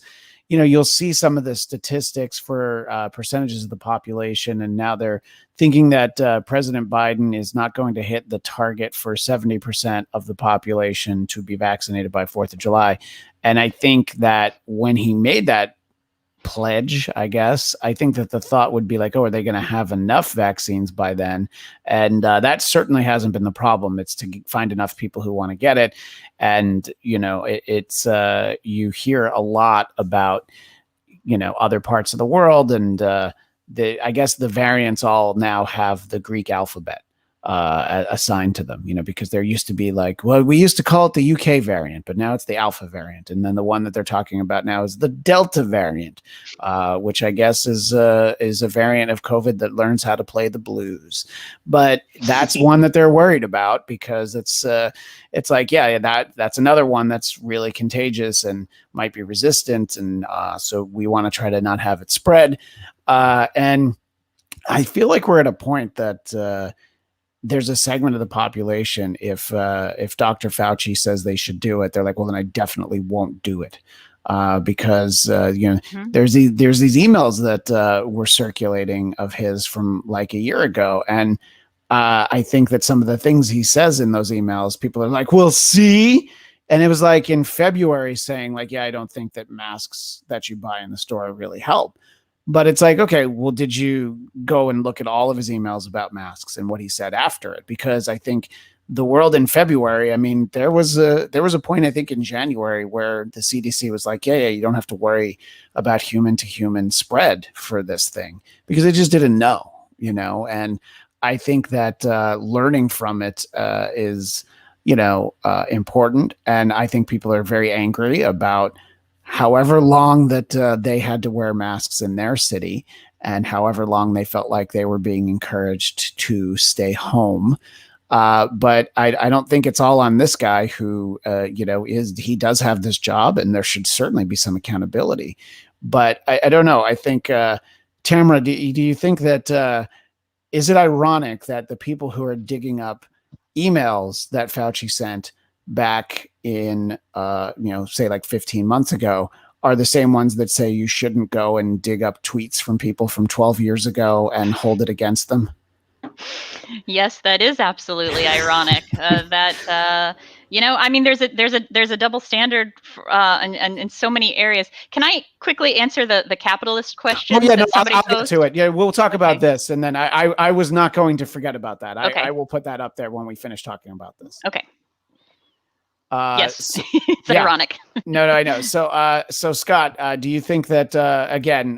you'll see some of the statistics for percentages of the population, and now they're thinking that President Biden is not going to hit the target for 70% of the population to be vaccinated by 4th of July. And I think that when he made that pledge, I guess, I think that the thought would be like, oh, are they going to have enough vaccines by then? And that certainly hasn't been the problem. It's to find enough people who want to get it. And, it's you hear a lot about, other parts of the world, and I guess the variants all now have the Greek alphabet assigned to them, because there used to be like, well, we used to call it the UK variant, but now it's the Alpha variant. And then the one that they're talking about now is the Delta variant, which I guess is a variant of COVID that learns how to play the blues. But that's one that they're worried about, because it's like, that's another one that's really contagious and might be resistant. And so we want to try to not have it spread. And I feel like we're at a point that there's a segment of the population, if Dr. Fauci says they should do it, they're like, well, then I definitely won't do it, because there's these emails that were circulating of his from like a year ago, and I think that some of the things he says in those emails, people are like, "We'll see." And it was like in February saying like, "Yeah, I don't think that masks that you buy in the store really help." But it's like, okay, well, did you go and look at all of his emails about masks and what he said after it? Because I think the world in February, I mean, there was a point, I think, in January where the CDC was like, yeah, you don't have to worry about human to human spread for this thing, because they just didn't know, and I think that learning from it is, important. And I think people are very angry about however long that they had to wear masks in their city, and however long they felt like they were being encouraged to stay home. But I don't think it's all on this guy who, he does have this job, and there should certainly be some accountability. But I don't know. I think, Tamra, do you think that, is it ironic that the people who are digging up emails that Fauci sent back in, say like 15 months ago are the same ones that say you shouldn't go and dig up tweets from people from 12 years ago and hold it against them? Yes, that is absolutely ironic. I mean, there's a double standard in so many areas. Can I quickly answer the capitalist question? Oh, yeah, no, I'll get to it. Yeah, we'll talk about this, and then I was not going to forget about that. I will put that up there when we finish talking about this. Okay. Yes, it's ironic. No, I know. So Scott, do you think that again,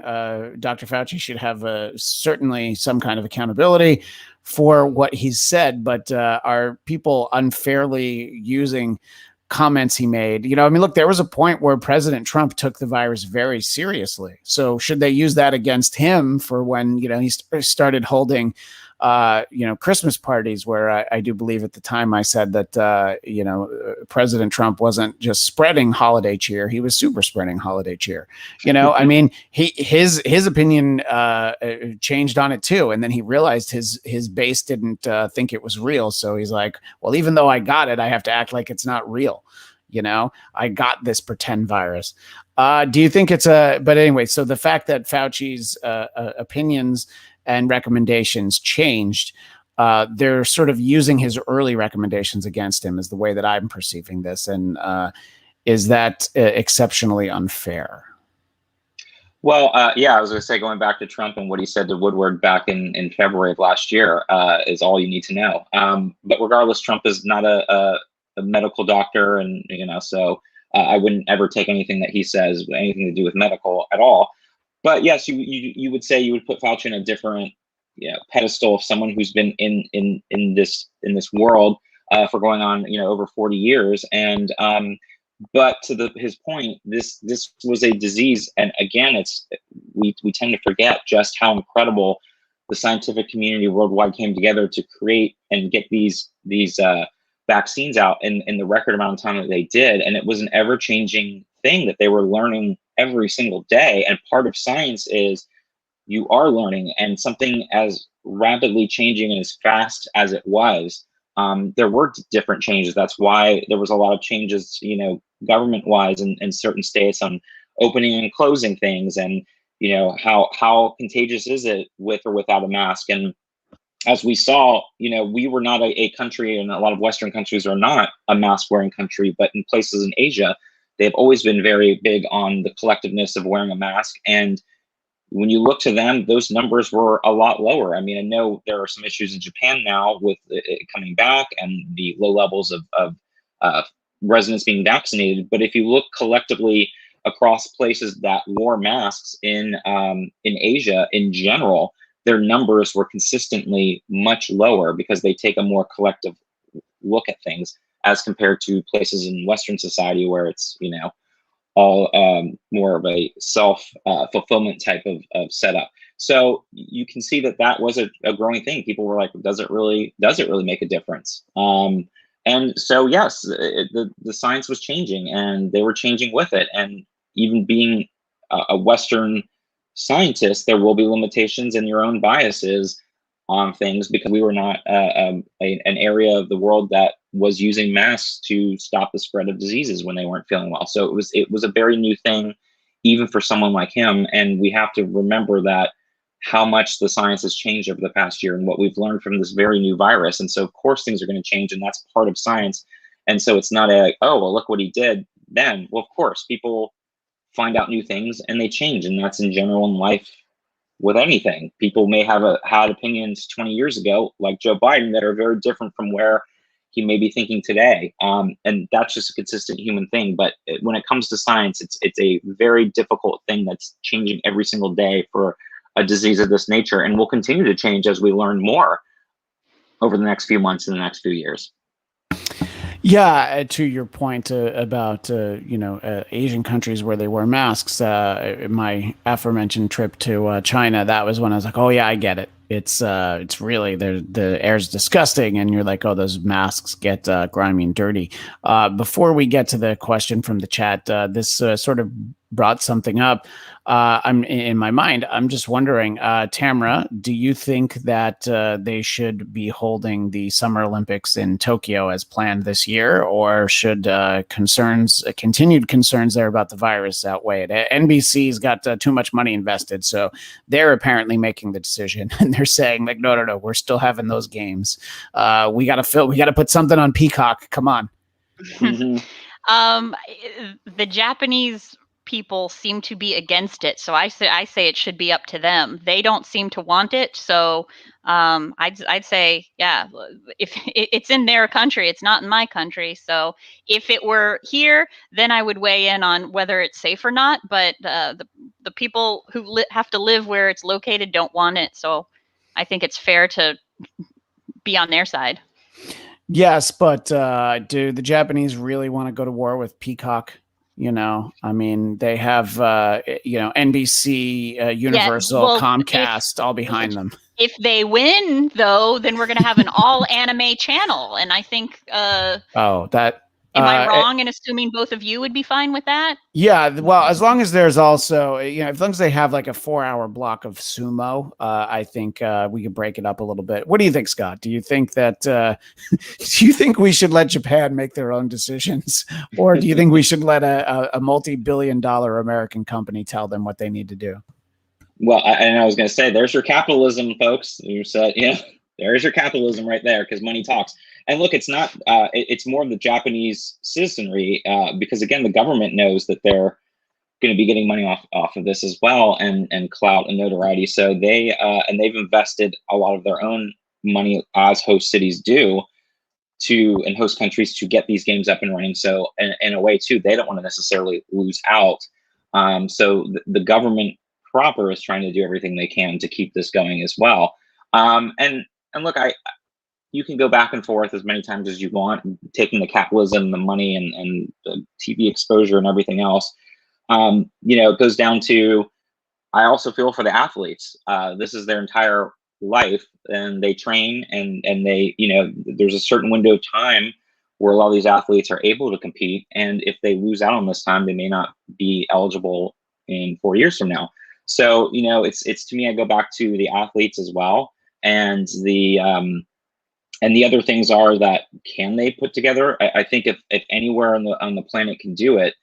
Dr. Fauci should have certainly some kind of accountability for what he's said, but are people unfairly using comments he made? I mean, look, there was a point where President Trump took the virus very seriously. So should they use that against him for when he started holding Christmas parties, where I do believe at the time I said that, President Trump wasn't just spreading holiday cheer. He was super spreading holiday cheer. I mean, his opinion changed on it too. And then he realized his base didn't think it was real. So he's like, well, even though I got it, I have to act like it's not real. I got this pretend virus. Do you think but anyway, so the fact that Fauci's opinions and recommendations changed, they're sort of using his early recommendations against him, is the way that I'm perceiving this. And is that exceptionally unfair? Well, I was going to say, going back to Trump and what he said to Woodward back in February of last year is all you need to know. But regardless, Trump is not a medical doctor, and so I wouldn't ever take anything that he says, anything to do with medical at all. But yes, you would say you would put Fauci in a different pedestal of someone who's been in this world for going on over 40 years. And but to his point, this was a disease, and again, we tend to forget just how incredible the scientific community worldwide came together to create and get these vaccines out in the record amount of time that they did. And it was an ever-changing thing that they were learning every single day. And part of science is you are learning, and something as rapidly changing and as fast as it was, there were different changes. That's why there was a lot of changes, government-wise in certain states on opening and closing things, and how contagious is it with or without a mask. And as we saw, we were not a country, and a lot of Western countries are not a mask wearing country, but in places in Asia, they've always been very big on the collectiveness of wearing a mask. And when you look to them, those numbers were a lot lower. I mean, I know there are some issues in Japan now with it coming back and the low levels of residents being vaccinated. But if you look collectively across places that wore masks in Asia in general, their numbers were consistently much lower because they take a more collective look at things as compared to places in Western society where it's, all more of a self-fulfillment type of setup. So you can see that was a growing thing. People were like, does it really make a difference? And so, yes, the science was changing, and they were changing with it. And even being a Western scientist, there will be limitations and your own biases on things, because we were not an area of the world that was using masks to stop the spread of diseases when they weren't feeling well. So it was a very new thing, even for someone like him. And we have to remember that how much the science has changed over the past year and what we've learned from this very new virus. And so of course things are going to change, and that's part of science. And so it's not oh, well, look what he did then. Well, of course, people find out new things and they change, and that's in general in life. With anything, people may have had opinions 20 years ago, like Joe Biden, that are very different from where he may be thinking today. And that's just a consistent human thing. But when it comes to science, it's a very difficult thing that's changing every single day for a disease of this nature, and will continue to change as we learn more over the next few months and the next few years. Yeah, to your point about Asian countries where they wear masks, my aforementioned trip to China, that was when I was like, oh yeah, I get it. It's really the air's disgusting, and you're like, oh, those masks get grimy and dirty. Before we get to the question from the chat, this sort of brought something up. I'm in my mind. I'm just wondering, Tamra, do you think that they should be holding the Summer Olympics in Tokyo as planned this year, or should continued concerns there about the virus outweigh it? NBC's got too much money invested, so they're apparently making the decision, and they're saying like, no, we're still having those games. We got to put something on Peacock. Come on. The Japanese people seem to be against it, so I say it should be up to them. They don't seem to want it, so I'd say, yeah, if it's in their country, it's not in my country. So if it were here, then I would weigh in on whether it's safe or not. But the people who have to live where it's located don't want it, so I think it's fair to be on their side. Yes, but do the Japanese really want to go to war with Peacock? I mean, they have, NBC, Universal, Comcast, all behind them. If they win, though, then we're going to have an all anime channel. And I think, am I wrong in assuming both of you would be fine with that? Yeah, well, as long as there's also, as long as they have like a 4-hour block of sumo, I think we could break it up a little bit. What do you think, Scott? Do you think that, do you think we should let Japan make their own decisions? Or do you think we should let a multi-billion-dollar American company tell them what they need to do? Well, I was going to say, there's your capitalism, folks. You said, there's your capitalism right there, because money talks. And look, it's not, it's more of the Japanese citizenry, because again, the government knows that they're going to be getting money off of this as well, and clout and notoriety. So they've invested a lot of their own money, as host cities do, and host countries, to get these games up and running. So in a way too, they don't want to necessarily lose out. So the government proper is trying to do everything they can to keep this going as well. And look, you can go back and forth as many times as you want, taking the capitalism, the money, and the TV exposure and everything else. It goes down to, I also feel for the athletes. This is their entire life, and they train, and they, there's a certain window of time where a lot of these athletes are able to compete. And if they lose out on this time, they may not be eligible in 4 years from now. So, it's to me, I go back to the athletes as well. And the other things are that, can they put together? I think if anywhere on the planet can do it,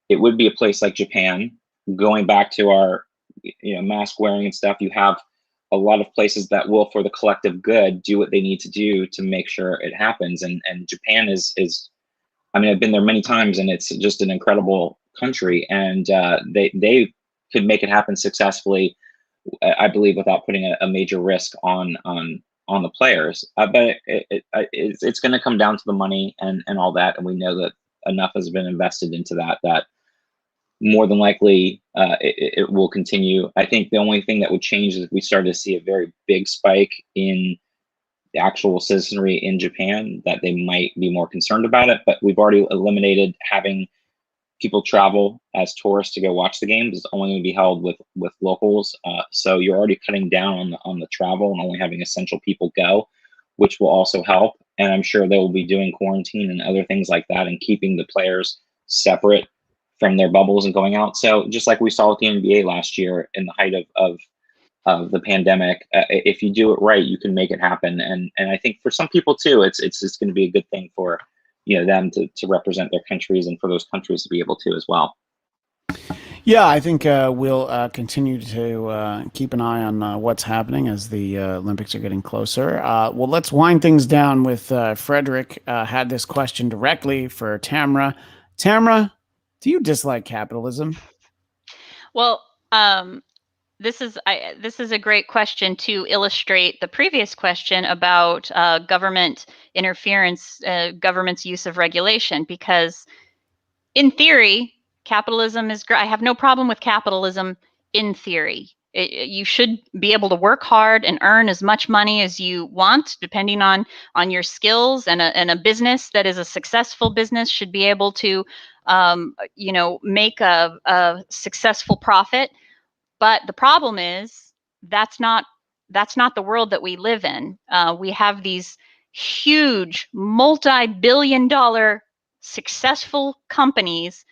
it would be a place like Japan. Going back to our, mask wearing and stuff, you have a lot of places that will, for the collective good, do what they need to do to make sure it happens. And Japan is I mean, I've been there many times, and it's just an incredible country, and they could make it happen successfully, I believe, without putting a major risk on the players. But it's going to come down to the money and all that, and we know that enough has been invested into that more than likely it will continue. I think the only thing that would change is if we started to see a very big spike in the actual citizenry in Japan, that they might be more concerned about it. But we've already eliminated having people travel as tourists to go watch the games. It's only going to be held with locals. So you're already cutting down on the travel and only having essential people go, which will also help. And I'm sure they will be doing quarantine and other things like that, and keeping the players separate from their bubbles and going out. So just like we saw with the NBA last year in the height of the pandemic, if you do it right, you can make it happen. And I think for some people too, it's just going to be a good thing for them to represent their countries, and for those countries to be able to as well. Yeah, I think we'll continue to keep an eye on what's happening as the Olympics are getting closer. Well, let's wind things down with Frederick had this question directly for Tamra. Tamra, do you dislike capitalism? Well, this is a great question to illustrate the previous question about government interference, government's use of regulation, because in theory, capitalism is great. I have no problem with capitalism in theory. You should be able to work hard and earn as much money as you want, depending on your skills, and a business that is a successful business should be able to make a successful profit. But the problem is that's not the world that we live in. We have these huge multi-billion-dollar successful companies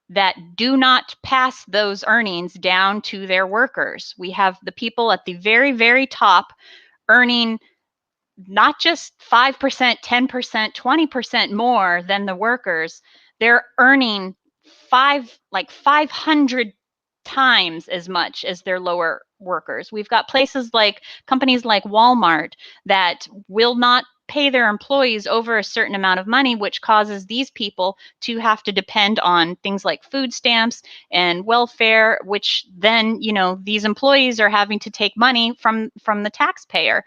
that do not pass those earnings down to their workers. We have the people at the very, very top earning not just 5%, 10%, 20% more than the workers. They're earning 500 times as much as their lower workers. We've got companies like Walmart that will not pay their employees over a certain amount of money, which causes these people to have to depend on things like food stamps and welfare, which then, these employees are having to take money from the taxpayer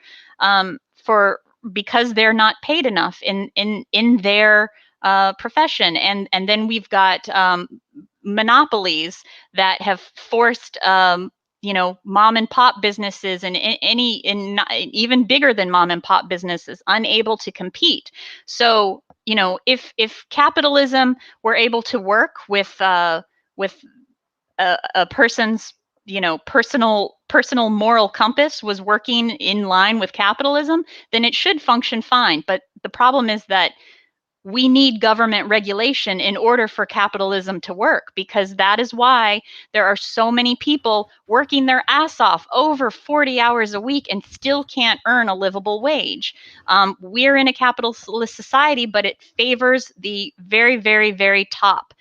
because they're not paid enough in their profession. And then we've got monopolies that have forced mom and pop businesses and even bigger than mom and pop businesses unable to compete. So if capitalism were able to work with a person's personal moral compass was working in line with capitalism, then it should function fine. But the problem is that we need government regulation in order for capitalism to work, because that is why there are so many people working their ass off over 40 hours a week and still can't earn a livable wage. We're in a capitalist society, but it favors the very, very, very top.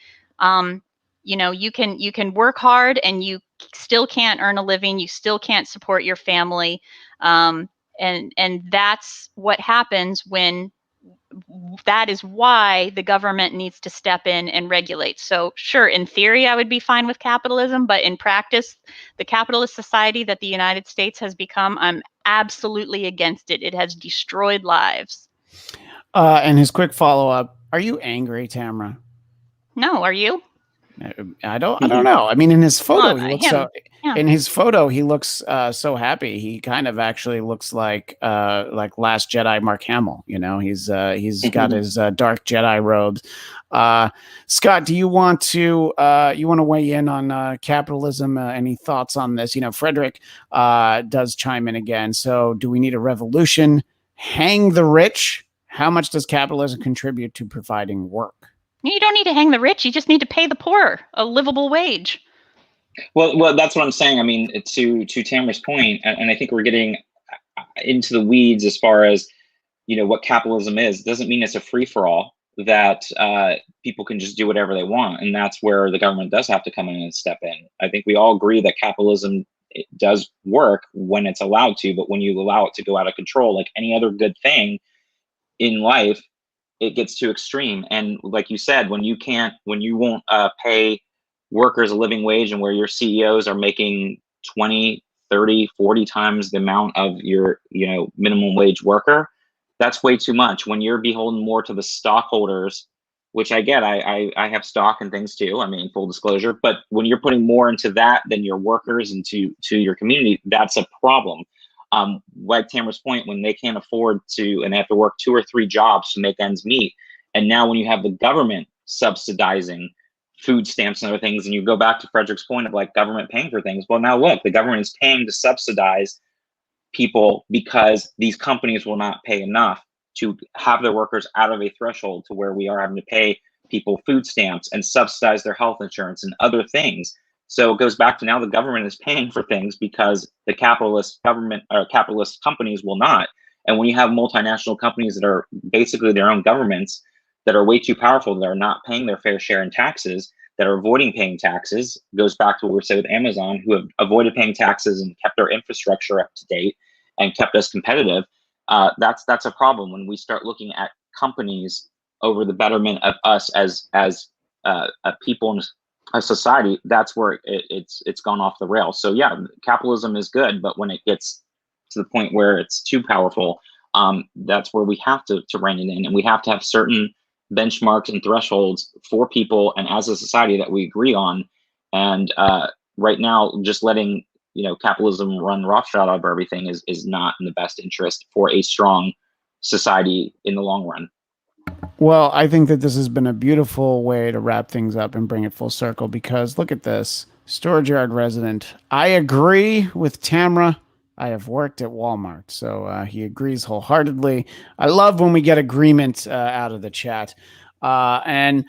You can work hard and you still can't earn a living. You still can't support your family. And that's what happens when. That is why the government needs to step in and regulate. So sure, in theory, I would be fine with capitalism, but in practice, the capitalist society that the United States has become, I'm absolutely against it. It has destroyed lives. And his quick follow-up, are you angry, Tamra? No, are you? I don't know. I mean, in his photo, he looks Yeah. In his photo, he looks so happy. He kind of actually looks like Last Jedi Mark Hamill. He's got his dark Jedi robes. Scott, do you want to weigh in on capitalism? Any thoughts on this? Frederick does chime in again. So, do we need a revolution? Hang the rich? How much does capitalism contribute to providing work? You don't need to hang the rich. You just need to pay the poor a livable wage. Well, that's what I'm saying. I mean, to Tamara's point, and I think we're getting into the weeds as far as what capitalism is. It doesn't mean it's a free for all. that people can just do whatever they want, and that's where the government does have to come in and step in. I think we all agree that capitalism, it does work when it's allowed to, but when you allow it to go out of control, like any other good thing in life, it gets too extreme. And like you said, when you won't pay workers a living wage, and where your CEOs are making 20, 30, 40 times the amount of your minimum wage worker, that's way too much. When you're beholden more to the stockholders, which I get, I have stock and things too, I mean, full disclosure, but when you're putting more into that than your workers and to your community, that's a problem. Like Tamra's point, when they can't afford to, and they have to work 2 or 3 jobs to make ends meet. And now when you have the government subsidizing food stamps and other things, and you go back to Frederick's point of like government paying for things. Well, now look, the government is paying to subsidize people because these companies will not pay enough to have their workers out of a threshold to where we are having to pay people food stamps and subsidize their health insurance and other things. So it goes back to now the government is paying for things because the capitalist government or capitalist companies will not. And when you have multinational companies that are basically their own governments, that are way too powerful, that are not paying their fair share in taxes, that are avoiding paying taxes, goes back to what we said with Amazon, who have avoided paying taxes and kept our infrastructure up to date and kept us competitive. That's a problem when we start looking at companies over the betterment of us as a people and a society. That's where it's gone off the rails. So yeah, capitalism is good, but when it gets to the point where it's too powerful, that's where we have to rein it in, and we have to have certain benchmarks and thresholds for people and as a society that we agree on. And right now, just letting capitalism run roughshod over everything is not in the best interest for a strong society in the long run. Well, I think that this has been a beautiful way to wrap things up and bring it full circle, because look at this. Storage yard resident. I agree with Tamra. I have worked at Walmart, so he agrees wholeheartedly. I love when we get agreement out of the chat. And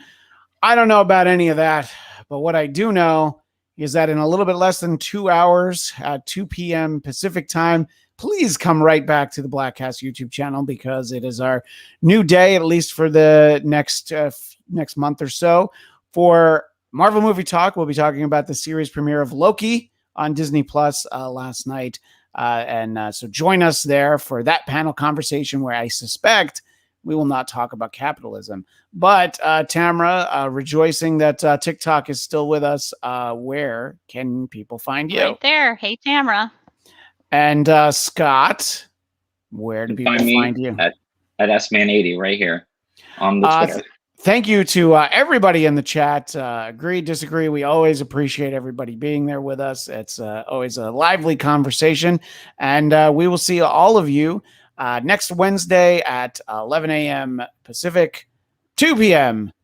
I don't know about any of that, but what I do know is that in a little bit less than 2 hours at 2 p.m. Pacific time, please come right back to the Blackcast YouTube channel, because it is our new day, at least for the next month or so. For Marvel Movie Talk, we'll be talking about the series premiere of Loki on Disney Plus last night. So join us there for that panel conversation, where I suspect we will not talk about capitalism. But Tamra, rejoicing that TikTok is still with us. Where can people find you? Right there. Hey, Tamra. And Scott, where do people find you? At SMan80 right here on the Twitter. Thank you to everybody in the chat. Agree, disagree. We always appreciate everybody being there with us. It's always a lively conversation. And we will see all of you next Wednesday at 11 a.m. Pacific, 2 p.m.